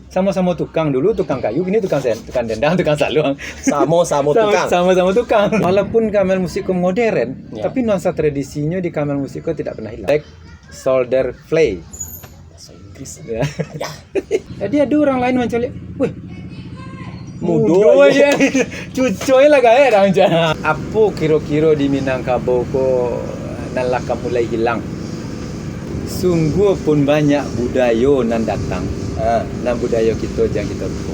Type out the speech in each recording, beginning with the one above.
Sama-sama tukang dulu, tukang kayu, ini tukang dendang, tukang saluang. Sama-sama tukang. Sama-sama tukang. Walaupun gamelan musiko modern, Ya. tapi nuansa tradisinya di gamelan musiko tidak pernah hilang. Like shoulder play. Bahasa Inggris. Ya. Ya. Jadi ada orang lain macam lihat, wih, Mudo aja. Cucoy lah gaya dah macam. Apa kira-kira di Minangkabau ko nalaka mulai hilang? Sungguh pun banyak budaya nan datang. Dan budaya kita yang kita lupa.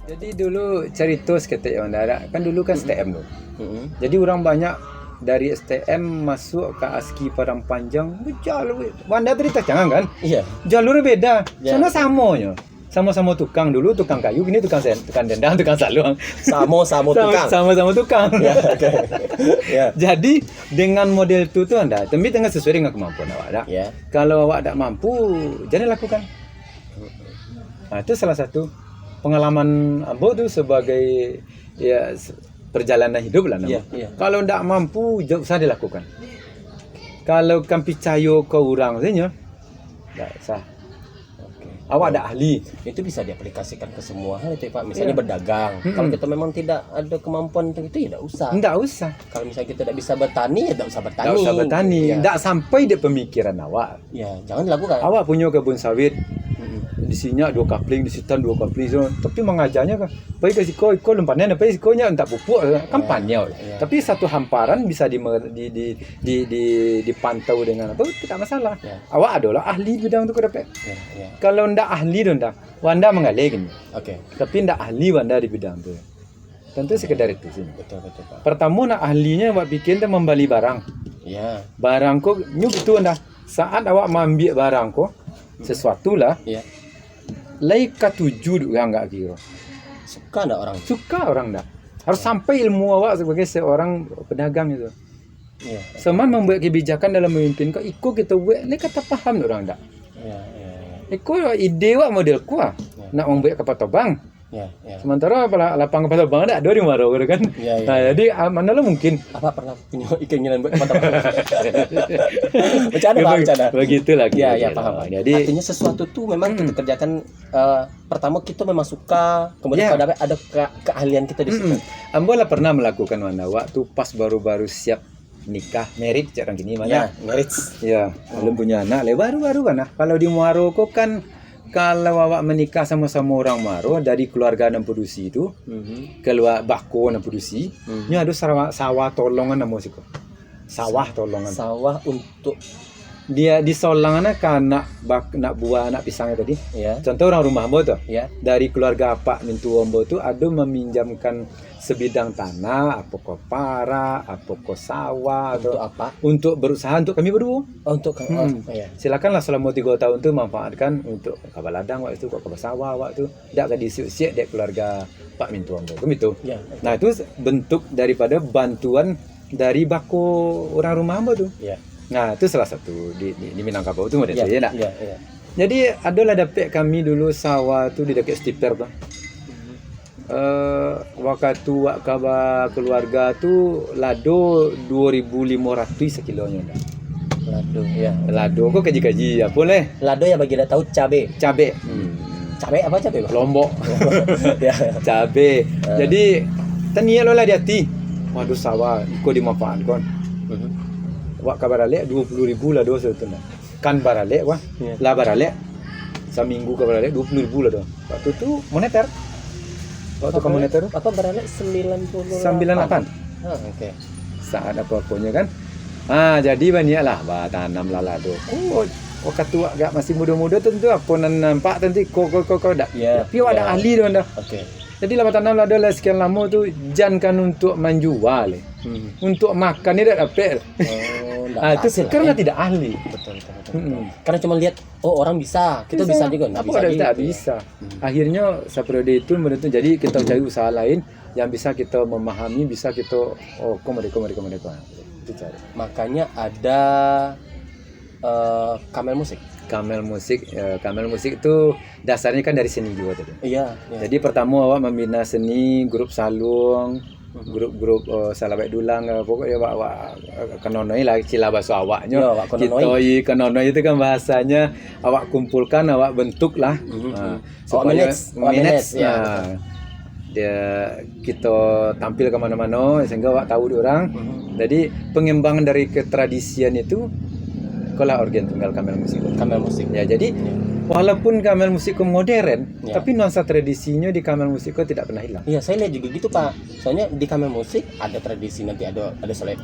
Jadi dulu cerita seketik yang ada kan dulu kan STM dulu. Jadi orang banyak dari STM masuk ke ASKI Padang Panjang jalur Wanda cerita jangan kan? Iya. Jalurnya beda. Ya. Soalnya samanya. Sama-sama tukang dulu, tukang kayu, ini tukang dendang, tukang saluang. Sama-sama tukang. Sama-sama tukang. Ya, oke. Ya. Jadi dengan model itu tuh Anda, tapi dengan sesuai dengan kemampuan awak dah. Ya. Kalau awak tak mampu, jangan lakukan. Nah, itu salah satu pengalaman ambo tuh sebagai ya perjalanan hidup lah namanya. Iya. Kalau ndak mampu, jangan usah dilakukan. Kalau kan percaya ke orang saja, ndak usah. Oke. Awak ada ahli. Itu bisa diaplikasikan ke semua hal itu Pak. Misalnya Iya. berdagang. Kalau kita memang tidak ada kemampuan untuk itu ya tidak usah. Ndak usah. Kalau misalnya kita tidak bisa bertani ya tidak usah bertani. Ndak usah bertani. Ya. Ndak sampai di pemikiran awak. Ya, jangan dilakukan. Awak punya kebun sawit, Mm-mm. di sini 2 kapling, di situ 2 kapling, so. Tapi mengajarnya kan, pergi ke siko lempanan, pergi sikonya entah pupuk, kan panjang. Ya. Tapi satu hamparan bisa dipantau dengan apa, tidak masalah. Ya. Awak adalah ahli bidang itu ke dapat. Ya. Kalau ndak ahli ndak, Wanda mengalir gini. Oke. Tapi ndak ahli Wanda di bidang itu. Tentu sekedar itu sih. Betul Pak. Pertama nak ahlinya awak bikin tu membeli barang. Ya. Barang kau nyuk itu anda. Saat awak mengambil barang kau, sesuatu lah. Ya. Lai katuju yang enggak kira. Suka enggak orang? Suka orang dah. Harus sampai ilmu awak sebagai seorang pedagang itu. Iya. Seman membuat kebijakan dalam memimpin kau ikut kita buat, lai kata paham orang dak. Ya. Ikut ide awak model kuah. Nak membuat kapal terbang. Ya. Sementara lapang kapal terbang ada di Maro kan. Ya. Nah, jadi mana lo mungkin Apa pernah punya keinginan buat mantap? Bercanda. Begitulah Ya, kira-kira. paham. Jadi Artinya sesuatu tuh memang kita kerjakan pertama kita memang suka, kemudian Ya. ada keahlian kita di situ. Ambo lah pernah melakukan Wanda waktu pas baru-baru siap nikah, merit orang gini Ya, mana? marriage. Ya, belum punya anak, baru-baru kan. Kalau di Muaro kok kan kalau awak menikah sama-sama orang Muaro dari keluarga enam produksi itu, keluar bako enam produksi, nya ada sawah tolongan nama siko. Sawah tolongan. Sawah untuk Dia di solangan kan nak buah anak pisangnya tadi. ya, Contoh orang rumah Ambo tuh. ya. Dari keluarga Pak Mintu Ambo tuh ada meminjamkan sebidang tanah, apa ko para, apa ko sawah, Untuk atau apa? untuk berusaha untuk kami berdua. Untuk ya. Silakanlah selama 3 tahun tu manfaatkan untuk kapal ladang waktu itu, kapal sawah waktu tu. Dak ke disiuk-siuk dek keluarga Pak Mintu Ambo. Begitu. Ya. Nah, itu bentuk daripada bantuan dari bako orang rumah Ambo tu. Ya. Nah, itu salah satu di Minangkabau tu model Ya. saya nak. Ya. Jadi adalah dapat kami dulu sawah tu di dekat Stiper tu. Waktu wak kaba keluarga tu lado 2.500 sekilonya dah. Lado, ya. Lado kok kaji-kaji apa leh? Lado yang bagi tidak tahu cabe. Cabe. Cabe apa cabe, Bang? Lombok. Ya. Cabe. Jadi tania lo lah di hati. Waduh sawah ikut dimanfaatkan. Wak kabaralek 20.000 lah dosa tu nah. Kan baralek wah. Ya. Lah baralek. Seminggu kabaralek 20.000 lah doh. Waktu tu moneter. Waktu kamu moneter Apa beralek 98? 98. Oke. Saat apa-apanya kan. Jadi banyak lah tanam lalado. Waktu tua gak masih muda-muda tentu apa nampak tentu kok dak. Ya. Tapi ada ahli tu anda. Oke. Jadi lama tanam lado lah sekian lama tu jangan untuk menjual. Untuk makan ni dah dapat. Itu karena tidak ahli. Betul. Karena cuma lihat orang bisa, kita bisa juga. Apa ada tak bisa. Akhirnya seperti itu menentu. Jadi kita cari usaha lain yang bisa kita memahami, bisa kita mereka. dicari. Makanya ada Kamel Musik. Kamel musik itu dasarnya kan dari seni juga tadi. Iya. Jadi pertama awak membina seni, grup salung, grup salawek dulang, pokoknya awak kenonoi lah cila bahasa awaknya. Ya, awak kenonoi. Kitoi kenonoi itu kan bahasanya awak kumpulkan, awak bentuk lah. Supaya manage. Ya. Dia kita tampil kemana-mana sehingga awak tahu di orang. Jadi pengembangan dari ketradisian itu kalau organ tunggal Kamel Musik. Ya, jadi walaupun Kamel Musik modern, tapi nuansa tradisinya di Kamel Musik tidak pernah hilang. Iya, saya lihat juga gitu, Pak. Soalnya di Kamel Musik ada tradisi, nanti ada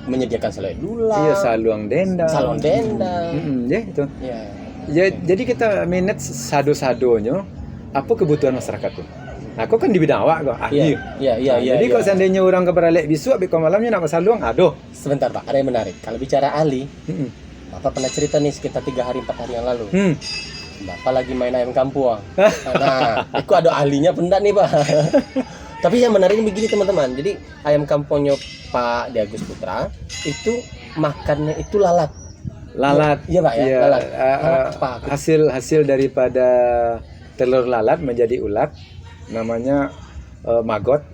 menyediakan selai dulang. Iya, salon dendang. Ya itu. Iya. Jadi kita manage sado-sadonya apa kebutuhan masyarakat tuh. Nah, kau kan di bidang awak kau ahli. Iya. Jadi kalau seandainya orang keberalek bisu, abis kau malamnya nak masaluang, aduh. Sebentar, Pak, ada yang menarik. Kalau bicara ahli, Bapak pernah cerita nih sekitar 3 hari 4 hari yang lalu. Bapak lagi main ayam kampung. Nah, itu ada ahlinya pendak nih, Pak. Tapi yang menariknya begini, teman-teman. Jadi ayam kampungnya Pak Di Agus Putra itu makannya itu lalat. Iya, Pak ya. Iya, Lalat. Apa? Hasil daripada telur lalat menjadi ulat, namanya maggot.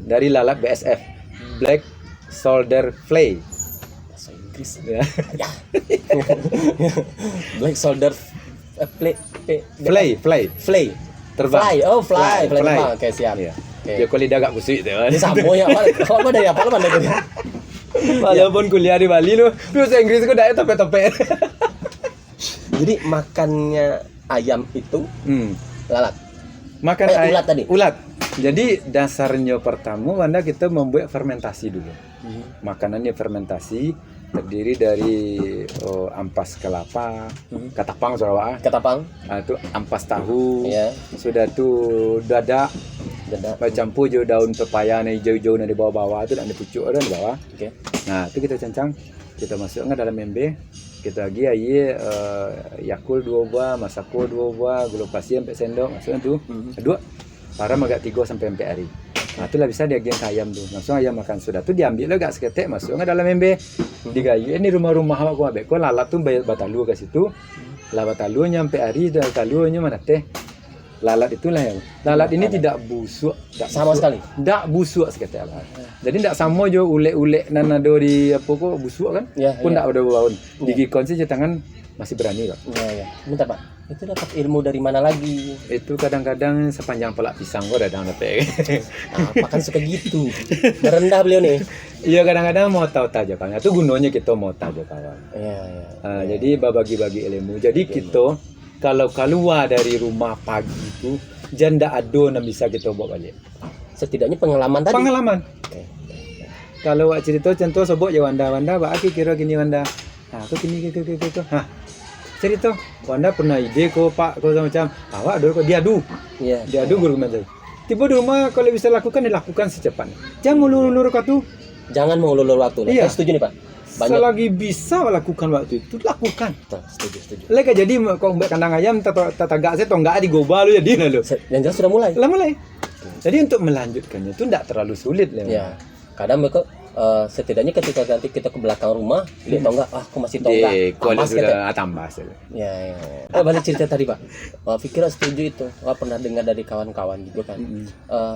Dari lalat BSF, Black Soldier Fly. Inggris ya. Black Soldier Fly terbang. Fly terbang. Oke, siap. Iya. Dia kalau lidah agak busuk tu. Ini sama ya, apa dari apa mana tadi? Walaupun kuliah di Bali lu bahasa Inggris ku dak topek-topek. Jadi makannya ayam itu lalat. Makan ayam ulat tadi. Ulat. Jadi dasarnya pertama Wanda kita membuat fermentasi dulu. Makanannya fermentasi terdiri dari ampas kelapa, katapang Sarawak. Itu ampas tahu. Sudah tu dadak campur je daun pepaya hijau-hijau di bawah-bawah tu, dan ada pucuk ada di bawah. Nah, tu kita cancang, kita masukkan dalam ember. Kita lagi air Yakult 2 buah, Masako 2 buah, gula pasir 4 sendok, masukkan tu. Dua. Param agak 3 sampai 4 hari. Nah, itulah bisa diagian ke ayam tu. Langsung ayam makan sudah tu diambil agak seketek, masukkan dalam ember. Digayu. Ini rumah-rumah awak gua abek. Kau lalat tu bayar batalu ke situ. Lah batalu nyampe hari dah talunya mana teh. Lalat itulah yang. Lalat ini tidak busuk, Sama sekali. Tak busuk seketek lah. Jadi tak sama je ulek-ulek nan ada di apa kok busuk kan? Pun tak ada bau. Digikon saja tangan masih berani kok. Iya. Bentar, Pak. Itu dapat ilmu dari mana lagi? Itu kadang-kadang sepanjang pelak pisang kok datang dapat. Apa kan suka gitu. Merendah beliau nih. Iya, kadang-kadang mau tahu aja kan. Itu gunanya kita mau tahu aja kawan. Jadi bagi-bagi ilmu. Jadi kita kalau keluar dari rumah pagi itu janda ado yang bisa kita bawa balik. Setidaknya pengalaman tadi. Kalau awak cerita contoh sobok ya Wanda, Pak kira gini Wanda. Nah, aku gini. Cerita Wanda pernah ide kok Pak kau macam awak dulu kok diadu guru macam tiba di rumah kalau bisa lakukan dilakukan secepatnya, jangan ulur-ulur kau tu, jangan mengulur waktu. Saya setuju nih, Pak. Selagi bisa lakukan waktu itu lakukan. Setuju. Lagi jadi kau buat kandang ayam tetangga saya tonggak di gobal lu jadi lalu yang jelas sudah mulai. Jadi untuk melanjutkannya itu tidak terlalu sulit ya. Kadang mereka setidaknya ketika nanti kita ke belakang rumah lihat tonggak, aku masih tonggak tambah ya. Balik cerita tadi, Pak. Fikir setuju itu. Pernah dengar dari kawan-kawan juga kan.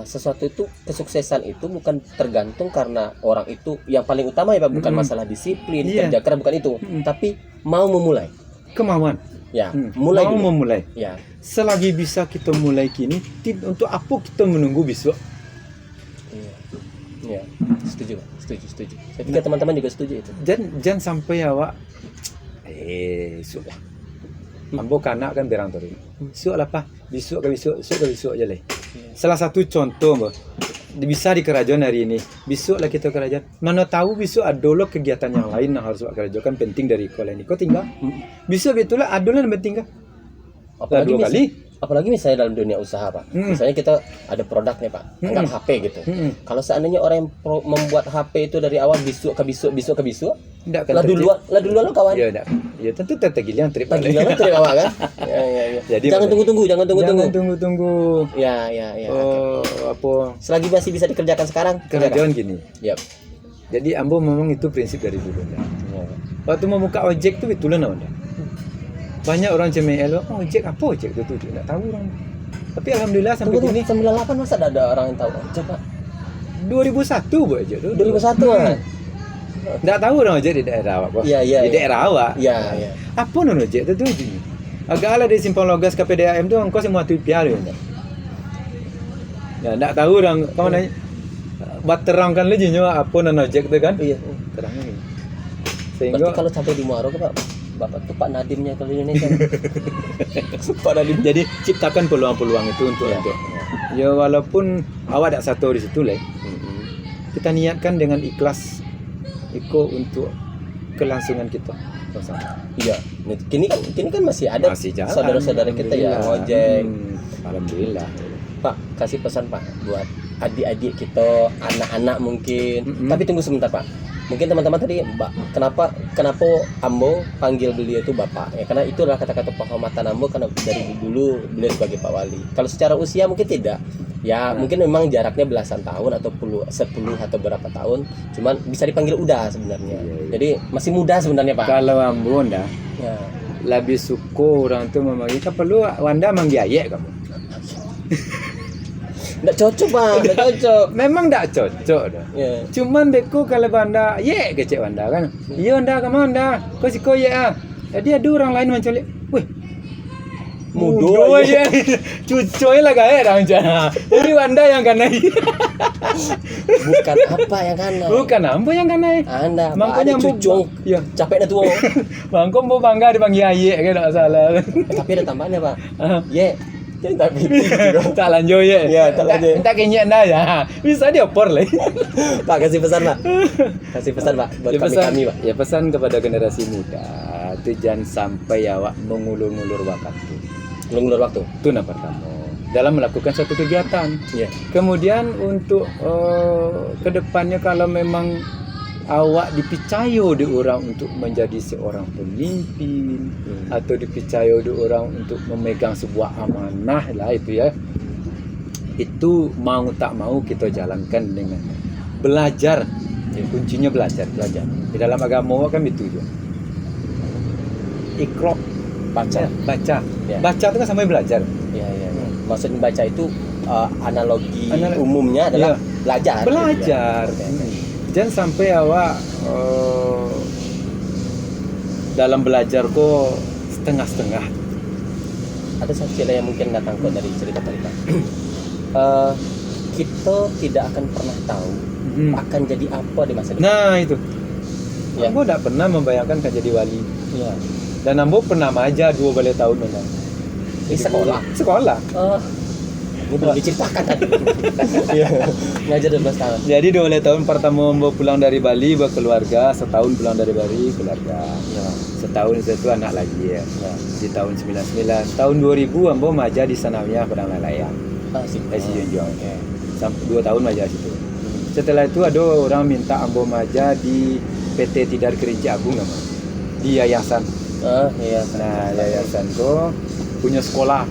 Sesuatu itu, kesuksesan itu bukan tergantung karena orang itu yang paling utama ya, Pak, bukan masalah disiplin, kerja keras, bukan itu, tapi mau memulai, kemauan. Memulai. Ya. Selagi bisa kita mulai kini, untuk apa kita menunggu besok? Iya, setuju. Saya pikir teman-teman juga setuju itu. Jangan sampai awak sudah. Ambo kanak kan berang tadi. Besok lah apa? Besok aja lah. Salah satu contoh mbak, bisa di kerajaan hari ini. Besok lah kita kerajaan. Mana tahu besok ada lo kegiatan yang lain yang harus kerajaan, kan penting dari sekolah ini. Kau tinggal. Besok itulah ada lo yang penting kan. Apalagi misalnya dalam dunia usaha, Pak. Misalnya kita ada produk nih, Pak, anggap HP gitu. Kalau seandainya orang yang membuat HP itu dari awal bisuk ke bisuk, lah duluan lo kawan. Iya, tentu tergiling trip awak kan. Ya. Jadi jangan tunggu. Ya. Apa? Selagi masih bisa dikerjakan sekarang. Kerjaan gini. Jadi ambo memang itu prinsip dari dulu dah. Ya. Waktu mau buka ojek tuh itulah dah. Banyak orang CML, oh ojek apa ojek itu tuh nggak tahu orang. Tapi alhamdulillah sampai Tunggu, kini 98 masa ada orang yang tahu ojek, Pak? 2001 bu ojek tuh. 2001 kan? Nggak tahu orang ojek di daerah awak kok. Iya, iya, Di iya. daerah awak. Iya, iya. Apa non ojek itu tuh? Agak ala dari simpang logas ke PDAM tuh engkau semua tuh piara ya. Ya nggak tahu orang kamu nanya. Buat terangkan lagi nyawa apa non ojek tuh kan? Iya. Terangnya. Gitu. Berarti Sehingga kalau sampai di Muaro Pak, Bapak tuh Pak Nadimnya kalau di Indonesia. Pak Nadim. jadi ciptakan peluang-peluang itu untuk Iya. untuk. Ya walaupun awak tak satu di situ lah. Kita niatkan dengan ikhlas Iko untuk kelangsungan kita bersama. Iya. Kini kan masih ada Masih jalan. saudara-saudara kita yang ngojek. Alhamdulillah. Pak, kasih pesan Pak buat adik-adik kita, anak-anak mungkin. Tapi tunggu sebentar Pak. Mungkin teman-teman tadi, Mbak, kenapa Ambo panggil beliau itu Bapak? Ya karena itu adalah kata-kata penghormatan Ambo karena dari dulu beliau sebagai Pak Wali. Kalau secara usia mungkin tidak. Ya, mungkin memang jaraknya belasan tahun atau 10 atau berapa tahun. Cuman bisa dipanggil Uda sebenarnya. Iya. Jadi masih muda sebenarnya Pak. Kalau ambo ndak Ya. lebih suka orang tu memanggil kan perlu Wanda manggil ayek kamu. Nggak cocok Pak, nggak cocok. Memang ndak cocok dah. Ya. Cuman beku kalau Wanda, ye kecek Wanda kan. Iya Wanda kamu Wanda, kau si kau ye ah. Jadi ada orang lain menculik. Wih, Mudo aja. Cucoy lah kayak orang Jawa. Jadi Wanda yang kena. Bukan apa yang kana. Bukan ambo yang kena. Anda, Makanya ambo cucung. ya. Capek dah tuh. Bangko mau bangga dipanggil ayek kan tak salah. Tapi ada tambahannya Pak. Ah. Ye, jadi tapi Tak lanjut ya. Ya, tak lanjut. Minta kenyek dah ya. Bisa diopor lah. Pak kasih pesan Pak. Kasih pesan Pak buat Ya, kami Pak. Ya pesan kepada generasi muda, itu jangan sampai awak mengulur-ngulur waktu. Ngulur waktu. Itu yang pertama. Dalam melakukan satu kegiatan. Iya. Kemudian untuk kedepannya kalau memang awak dipercaya di orang untuk menjadi seorang pemimpin atau dipercaya di orang untuk memegang sebuah amanah lah itu ya. Itu mau tak mau kita jalankan dengan belajar. Ya, kuncinya belajar. Di dalam agama kan itu juga. Iqra, baca. Ya. Baca itu kan sama belajar. Iya, iya. Maksud baca itu analogi Analogi. umumnya adalah belajar. Belajar. Gitu ya. Jangan sampai awak dalam belajar kok setengah-setengah. Ada satu cerita yang mungkin datang kok dari cerita tadi Pak. Kita tidak akan pernah tahu akan jadi apa di masa depan. Nah itu. Ya. Ambo tidak pernah membayangkan akan jadi wali. Iya. Dan Ambo pernah aja 2 balik tahun memang. Di sekolah. Sekolah. Ini belum diceritakan tadi. Iya. Ngajar 12 tahun. Jadi 2 balik tahun pertama Ambo pulang dari Bali berkeluarga, setahun pulang dari Bali keluarga. Iya. Setahun itu anak lagi ya. Ya. Di tahun 99. Tahun 2000 Ambo maja di Sanawiyah Padang Layang. Asik. Si Junjung. Oke. Sampai 2 tahun maja situ. Setelah itu ada orang minta Ambo maja di PT Tidar Kerinci Agung nama. Di yayasan. Iya. Nah, yayasan ko punya sekolah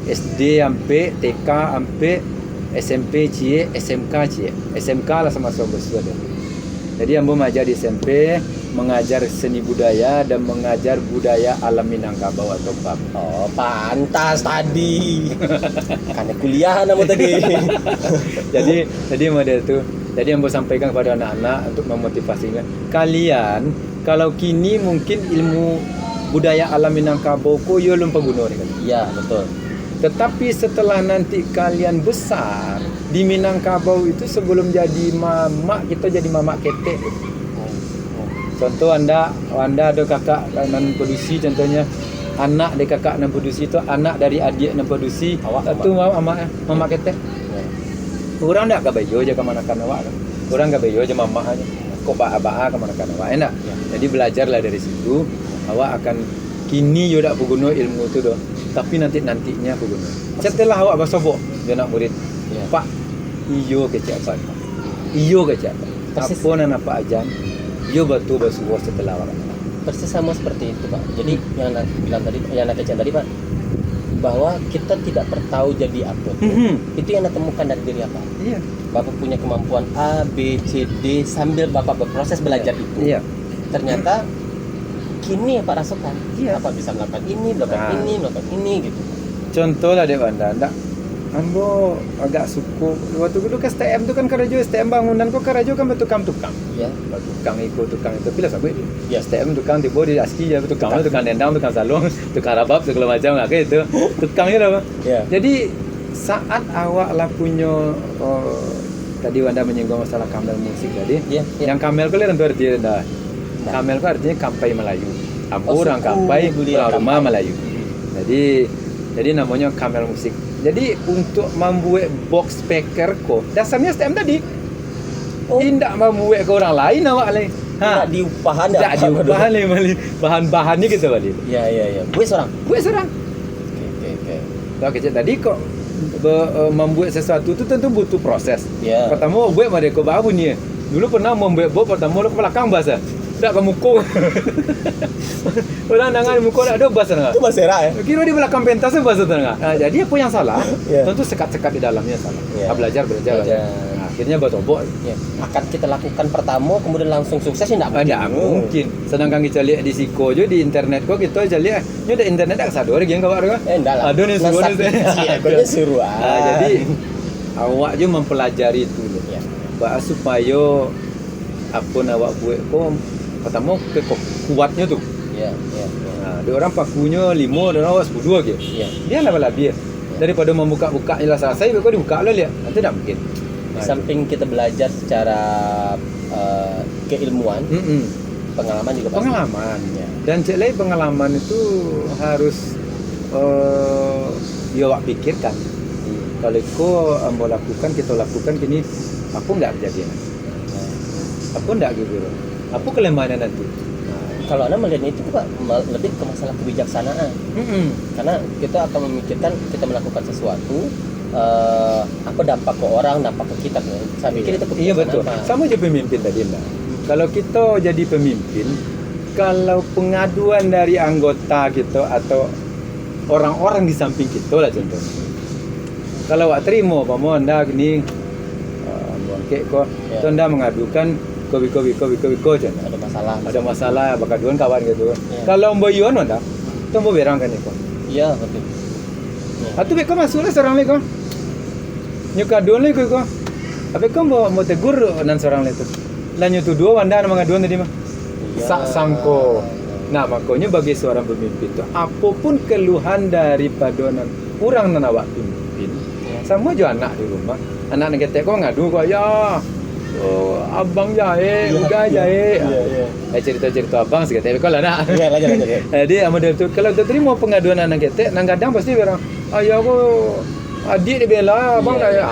SD sampai TK sampai SMP cie, SMK cie. SMK lah sama-sama besar. Jadi Ambo maja di SMP mengajar seni budaya dan mengajar budaya alam Minangkabau atau PAM. Oh, pantas tadi. Karena kuliah namu tadi. jadi model itu. Jadi Ambo sampaikan kepada anak-anak untuk memotivasinya. Kalian kalau kini mungkin ilmu budaya alam Minangkabau ko yo belum pengguna nih kan. Iya, betul. Tetapi setelah nanti kalian besar di Minangkabau itu sebelum jadi mamak kita jadi mamak ketek. Contoh anda ada kakak nan produksi contohnya anak dari kakak nan produksi itu anak dari adik nan produksi itu mamak ketek. Ya. Orang ndak kabayo aja ke manakan awak kan. Orang kabayo aja mamak aja. Kok baa-baa ke manakan awak enak. Ya. Jadi belajarlah dari situ awak akan kini yo dak berguna ilmu itu doh. Tapi nantinya berguna. Setelah awak basobok dia nak murid. Ya. Pak, iyo kecap apa? Iyo kecap apa? Persis. Apa nan apa ajan? Iyo batu basuh setelah awak. Persis sama seperti itu, Pak. Jadi yang nak bilang tadi, yang nak kecap tadi, Pak, bahwa kita tidak tahu jadi apa. Itu yang nak temukan dari diri apa. Iya. Bapak punya kemampuan A, B, C, D sambil Bapak berproses belajar itu. Iya. Ternyata kini Pak rasakan. Iya. Bapak bisa melakukan ini, melakukan ini gitu. Contoh lah dek Wanda, ndak ambo agak suku waktu dulu ke STM tu kan karajo STM bangunan kok karajo kan bertukang-tukang. Iya. Tukang ikut tukang itu bila sabu itu. Ya. STM tukang tiba di aski ya tukang dendang, tukang salong, tukang rabab segala macam lah kayak itu. Tukangnya lah. Ya. Jadi saat awak lah punya tadi Wanda menyinggung masalah kamel musik tadi. Iya. Yang kamel kalian tentu artinya dah. Kamel itu artinya kampai Melayu. Orang kampai, orang rumah Melayu. Jadi namanya kamel musik. Jadi untuk membuat box speaker kok dasarnya STM tadi. Tidak membuat ke orang lain awak lain. Tidak diupahan tidak diupahan lain bahan-bahannya gitu balik. Iya. Gue seorang. Oke. Kalau kecil tadi kok membuat sesuatu itu tentu butuh proses. Ya. Pertama buat mereka baru nih. Dulu pernah membuat box pertama ke belakang bahasa. Tak ke muka. Orang dengan muka tak ada bahasa tengah. Itu bahasa era ya. Kira di belakang pentasnya bahasa tengah. Nah, jadi apa yang salah? Yeah. Tentu sekat-sekat di dalamnya salah. Yeah. Belajar. Nah, akhirnya bertobok. Ya. Akan kita lakukan pertama kemudian langsung sukses tidak mungkin. Tidak mungkin. Sedangkan kita lihat di Siko je di internet kok kita aja lihat. Ini ada internet tak sadar lagi yang kau ada. Enggak lah. Ada nih suruh Aku suruh. Jadi awak je mempelajari itu loh. Ya. Supaya apa awak buat kok pertama kuatnya tuh. Iya. Nah, dia orang pakunya 5, dia orang 10 aja. Iya. Dia lah bala dia. Daripada membuka-buka ialah selesai, kau dibuka lah lihat. Nanti tak mungkin. Di samping kita belajar secara keilmuan, pengalaman juga pasti. Pengalaman. Ya. Dan cek lain pengalaman itu harus ya awak pikirkan. Kalau kau mau lakukan, kita lakukan kini, apa enggak kejadian? Apa enggak gitu? Apa kelemahannya nanti? Kalau Anda melihat itu Pak, lebih ke masalah kebijaksanaan. Karena kita akan memikirkan kita melakukan sesuatu apa dampak ke orang, dampak ke kita. Saya pikir itu iya betul. Sama aja pemimpin tadi Mbak. Kalau kita jadi pemimpin, kalau pengaduan dari anggota kita atau orang-orang di samping kita lah contohnya. Kalau awak terima, Pak Anda gini, bangkit kok, Anda mengadukan kopi aja. Ada masalah bakal duan kawan gitu. Yeah. Kalau mboyon anda, tu mbo berang kan iko. Iya betul. Atu beko masuk lah seorang leko. Nyuka duan leko iko. Apa kau mau tegur nan seorang leko. Lanyu tu dua wanda nama ngaduan tadi mah. Sak sangko. Nah makanya bagi seorang pemimpin tu, apapun keluhan daripada orang nan awak pimpin, sama jo anak di rumah. Anak nak ketek kau ngadu kau ya. Abang jahe, uga jahe. Cerita-cerita abang sikit. Tapi kalau nak. Ya, lanjut. Jadi model tu kalau tu terima pengaduan anak kita, nang kadang pasti bilang, ayah aku adik dibela, abang dah ya.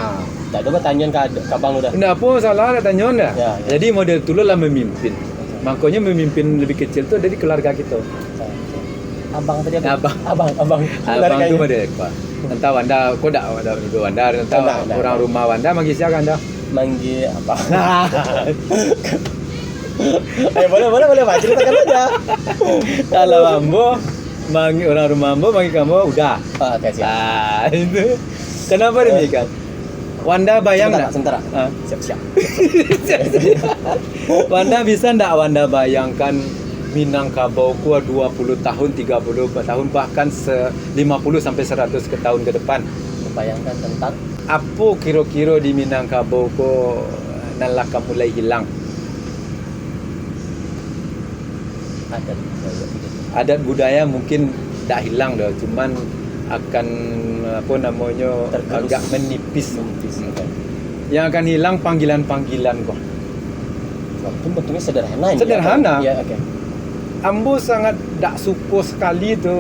Tak ada pertanyaan ke abang udah. Tidak apa salah dah tanya dah. Ya. Jadi model tu lah memimpin. Makanya memimpin lebih kecil tu dari keluarga kita. Abang tadi apa? Abang tu model apa? Entah Wanda, kau dah duduk Wanda, entah orang rumah Wanda manggil siapa Anda? Manggil apa? boleh Pak, ceritakan aja. Kalau Ambo manggil orang rumah Ambo manggil kamu udah. Oke, siap. Itu kenapa demikian? Wanda bayang enggak? Sebentar. Siap. Wanda bisa enggak Wanda bayangkan Minangkabau 20 tahun, 30 tahun bahkan 50 sampai 100 tahun ke depan? Bayangkan tentang apa kira-kira di Minangkabau ko nalaka mulai hilang? Adat budaya mungkin tak hilang dah, cuman akan apa namanya tergerus, agak menipis. Yang akan hilang panggilan-panggilan kok. Itu bentuknya sederhana. Sederhana. Ya, oke. Ambo sangat tak suka sekali tu.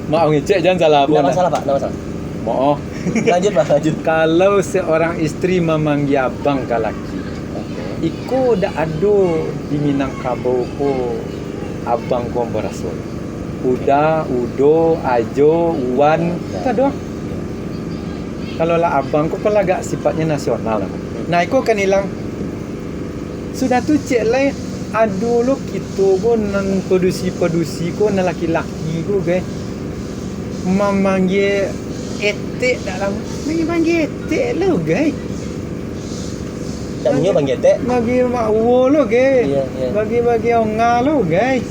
Maaf ngecek jangan salah apa. Tidak masalah Pak, tidak masalah. Maaf. Lanjut. Kalau seorang istri memanggil abang ke laki, iko dak ado di Minangkabau ko abang ko berasul. Uda, udo, ajo, uwan, tak ada. Kalau lah abang ko kan agak sifatnya nasional. Nah, iko kan hilang. Sudah tu cek lah. Aduh lo kita ko nan produksi ko nan laki-laki ko ke memanggil etik dalam panggil etik lo guys. Dak punya bang Gete. Bagi mak wo lo ge. Iya, iya. Bagi onga lo guys.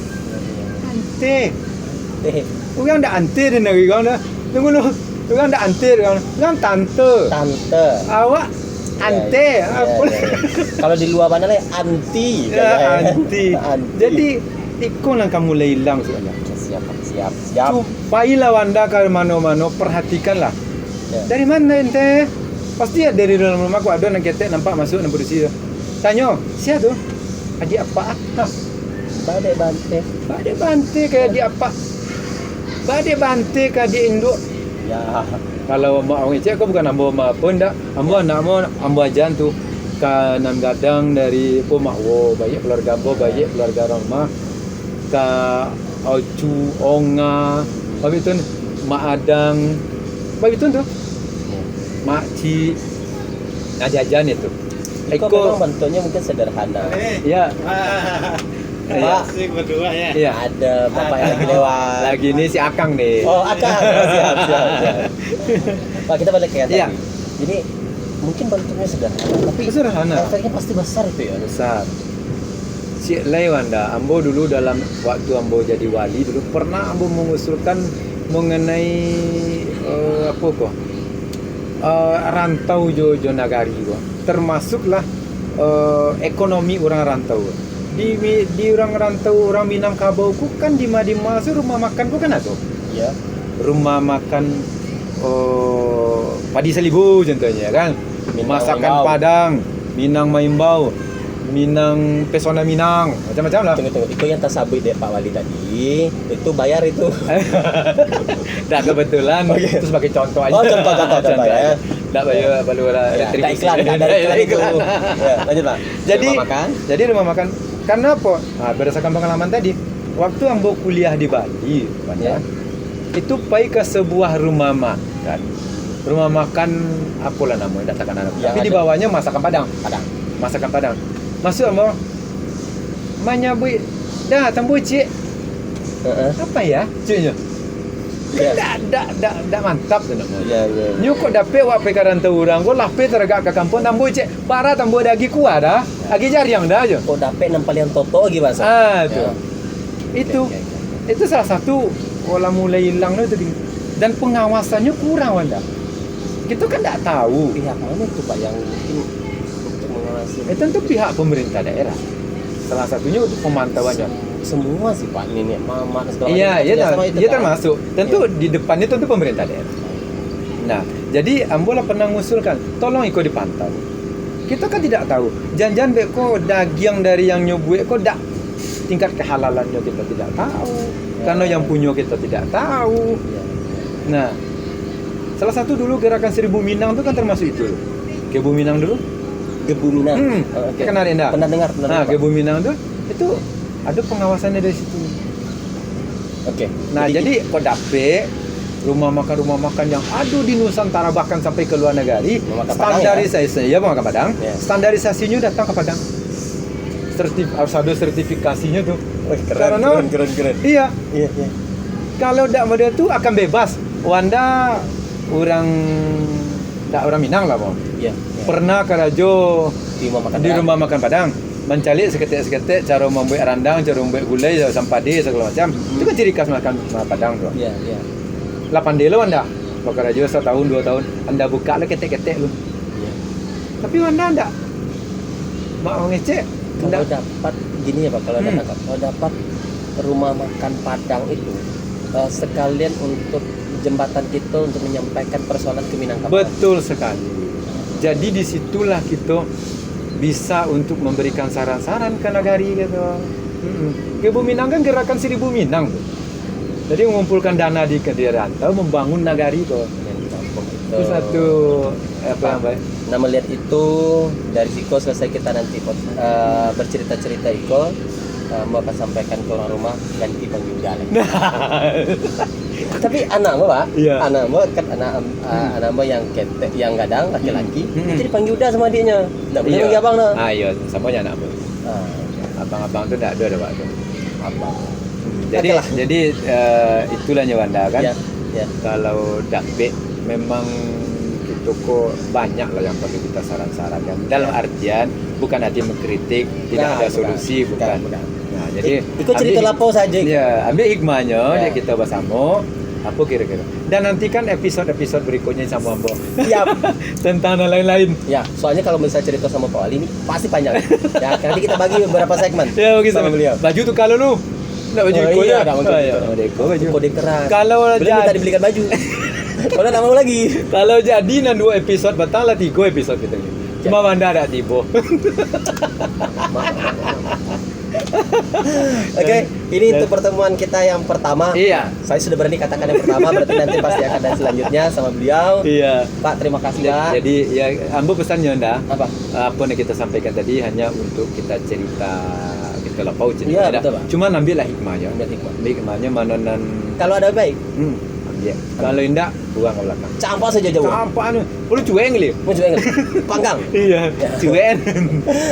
Ante. Eh, Orang dak ante dia nak kau dah. Tunggu lu. Orang dak ante kau. Orang tante. tante. Awak ante. Iya, Apa? iya, iya. Kalau di luar mana lah anti. Ya, anti. Anti. Jadi ikon lah kamu mulai hilang sebenarnya. siap, siap, siap. Supailah Wanda ke mana-mana, perhatikanlah. Ya. Dari mana ente? Pasti ya dari dalam rumah aku ada anak ketek nampak masuk nampak produksi. Tanya, siapa tuh? Adik apa? Hah, Badai bante. badai bante kayak adik apa? Badai bante kayak adik induk. Ya. Kalau mak orang cek aku bukan ambo mak pun dak. Ambo anak mo ambo ajan tu ka nam gadang dari po mak wo baik keluarga ambo baik keluarga rumah ka aucu onga baik tu mak adang baik tu tu mak ci ajajan itu. Iko memang bentuknya mungkin sederhana. Ya. Pak, berdua ya. Iya. ada bapak yang lagi lewat. Lagi ini si Akang nih. Oh, Akang. Oh, siap, siap, siap. Pak, kita balik ke yang Iya. tadi. Jadi mungkin bentuknya sederhana, tapi Sederhana. efeknya pasti besar itu ya. Besar. Si Lai Wanda, Ambo dulu dalam waktu Ambo jadi wali dulu pernah Ambo mengusulkan mengenai apa kok? Rantau Jojo Nagari kok. Termasuklah ekonomi orang rantau. Di orang rantau orang Minangkabau ku kan di Madima rumah makan ku kan ada. Iya. Rumah makan Padi Selibu contohnya kan. Minang Masakan Maimbau. Padang, Minang Maimbau, Minang Pesona Minang, macam-macam lah. Tunggu. Itu yang tasabui deh Pak Wali tadi. Itu bayar itu. Dah kebetulan Oke. itu sebagai contoh aja. Oh, contoh ya. Tak bayar perlu lah. Ya, tak iklan, tak ada iklan itu. Ya, lanjut Pak. Jadi Rumah makan. Jadi rumah makan. Karena apa? Nah, berdasarkan pengalaman tadi, waktu Ambo kuliah di Bali, Ya. itu pergi ke sebuah rumah makan. Rumah makan apalah namanya, tak takkan nama. Yang Tapi di ada. bawahnya masakan Padang. Padang. Masakan Padang. Masuk Ambo. Menyabui dah tambu cik. Heeh. Apa ya? Ciknya. Ya. Dak mantap tu nama. Ya, ya. Nyu kok dapet wak pekaran tu orang ko lape teragak ke kampung tambu cik. Para tambu dagi kuah dah. Agi jariang dah aja. Kok dapet nampal yang toto lagi Pak? Tu. Ya. Itu Oke, oke. itu salah satu pola mulai hilang itu dan pengawasannya kurang Wanda. Kita kan tak tahu. Pihak mana itu Pak yang mungkin untuk mengawasi? Tentu pihak pemerintah daerah. Salah satunya untuk pemantauannya. Semua sih Pak, nenek, mama, segala Iya, macam. iya, Kerjasama itu iya kan. termasuk. Tentu di depannya tentu pemerintah daerah. Nah, jadi Ambo lah pernah mengusulkan, tolong ikut dipantau. Kita kan tidak tahu. Jangan-jangan beko daging dari yang nyobue kok dak tingkat kehalalannya kita tidak tahu. Karena yang punya kita tidak tahu. Iya. Nah, salah satu dulu gerakan 1000 Minang itu kan termasuk itu. Gebu Minang dulu. Gebu Minang. Hmm, Oh, oke. kenal enggak? Pernah dengar, Nah, Pak. Gebu Minang itu ada pengawasannya dari situ. Oke. Nah, jadi kok dapet rumah makan yang ada di Nusantara bahkan sampai ke luar negeri, Rumah makan Padang, standarisasi ya, rumah makan Padang. Ya. Standarisasinya datang ke Padang. Harus ada sertifikasinya tuh. Wih, Karena- keren. Iya, Iya, iya. kalau dak model tuh akan bebas. Wanda orang Minang lah, Bang. Iya. Pernah ke Rajo Di rumah makan. di rumah makan Padang mencari seketik-seketik cara membuat rendang, cara membuat gulai, sampade segala macam. Itu kan ciri khas makan Padang, Bro. Iya, iya. 8 dia lo Anda. Bakar aja 1 tahun 2 tahun Anda buka lah ketek-ketek lu. Iya. Tapi Anda enggak. Mak orang ngecek. Kalau Enggak. dapat gini ya Pak, kalau dapat rumah makan Padang itu sekalian untuk jembatan kita untuk menyampaikan persoalan ke Minangkabau. Betul sekali. Jadi disitulah kita bisa untuk memberikan saran-saran ke nagari gitu. Gebu Minang kan gerakan 1000 Minang tuh. Jadi mengumpulkan dana di rantau membangun nagari kok. Minangkabau Itu satu apa yang baik. Nah melihat itu dari Iko selesai kita nanti bercerita-cerita Iko mau akan sampaikan ke orang rumah ganti panggil Gale. Tapi anak mo Pak, Iya. anak mo kan anak mo yang ketek yang gadang laki-laki Hmm. itu dipanggil udah sama adiknya. Enggak boleh Iya. panggil abang nah. Iya, samanya anak bu. Ah, Abang-abang tuh enggak ada Pak. abang. Jadi Oke lah. itulah Wanda kan. Ya, ya. Kalau dakbe memang itu kok banyak lah yang perlu kita saran-sarankan. Dalam artian bukan arti mengkritik, tidak ada solusi, bukan. Nah, jadi ikut cerita lapo saja. Ya, ambil hikmahnya, Ya. ya kita bersama. Apa kira-kira? Dan nantikan episode-episode berikutnya sama Ambo. Siap. Tentang hal lain-lain. Ya, soalnya kalau misalnya cerita sama Pak Ali ini pasti panjang. Ya, nanti kita bagi beberapa segmen. Ya, begitu. Sama beliau. Baju tuh kalau lu enggak baju Oh, Iko iya, ya? ada baju Iko. Iko baju. Kode keras. Kalau Belum minta dibelikan baju. Kalau enggak mau lagi. Kalau jadi nan 2 episode batal lah 3 episode kita ni. Cuma Wanda ada tiba. Oke, ini untuk pertemuan kita yang pertama. Iya. Saya sudah berani katakan yang pertama, berarti nanti pasti akan ada selanjutnya sama beliau. Iya. Pak, terima kasih Pak. Jadi ya ambo pesannya ndak. Apa? Apa yang kita sampaikan tadi hanya untuk kita cerita kita lapau cerita. Iya, Ndak. betul, Pak. Cuma ambil lah hikmahnya. Ambil hikmah. Ambil hikmahnya mana nan Kalau ada baik, ambil. Kalau ndak buang ke belakang. campak saja jauh. Apa anu? Lu cueng li. Mau juga ingat. Panggang. Iya, cueng.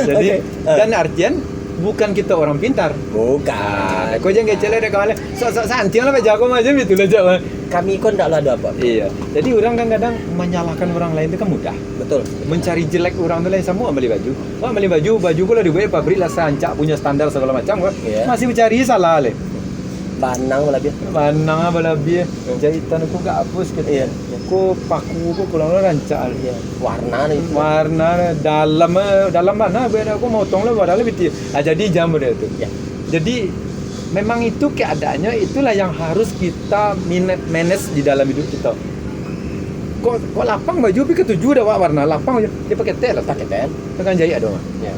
Jadi Oke. dan artian bukan kita orang pintar. Bukan. Kau jangan kecil ada kawan. Sok-sok santiang lah jago macam itu lah jago. Kami kon enggak ada apa. Iya. Jadi orang kan kadang menyalahkan orang lain itu kan mudah. Betul. Mencari jelek orang lain sama beli baju. Wah beli baju kalau dibuat pabrik lah sancak punya standar segala macam kan. Iya. Masih mencari salah le. Banang lebih. Mana lebih jahitan aku gak hapus gitu. Iya. Aku paku aku kurang rancak. Iya. Warna nih. Warna dalam mana beda aku motong lah padahal lebih jadi jam dia itu. Ya. Jadi memang itu keadaannya itulah yang harus kita manage di dalam hidup kita. Kok lapang baju tapi ketujuh dah warna lapang aja. Dia pakai tel lah. Pakai pen. Tekan jahit ada mah. Ya.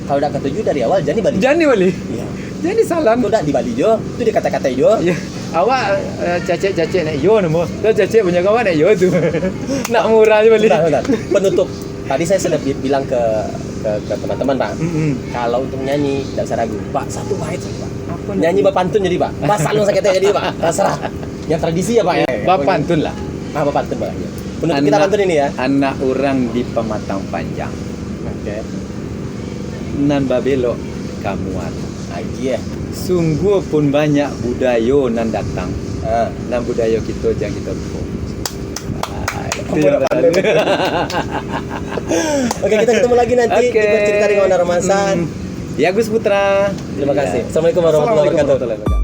Kalau udah ketujuh dari awal jadi Bali. Jangan balik. Iya. Jadi salah. Itu udah di Bali jo, itu dikata-kata jo. Ya. Awak cacek-cacek nak yo nama. Dan cacek punya kawan nak yo tu. Nak murah je balik. Bentar. Penutup. Tadi saya sudah bilang ke teman-teman Pak. Kalau untuk nyanyi tidak usah ragu. Pak, satu bait saja Pak. Apa Nyanyi Bapantun jadi Pak. Basalung sakitnya jadi Pak. Terserah. Yang tradisi ya Pak ya. Bapantun lah. Ah, Bapantun Pak. Penutup kita pantun ini ya. Anak orang di pematang panjang. Oke. Nan babelok kamuan. Aji ya. Sungguh pun banyak budaya nan datang. Ah. Nan budaya kita jangan kita lupa. Itu Kamu yang udah pandai. betul. Oke, kita ketemu lagi nanti Oke. di cerita dengan Ramasan. Ya Gus Putra. Terima kasih. Ya. Assalamualaikum warahmatullahi wabarakatuh. Assalamualaikum warahmatullahi wabarakatuh.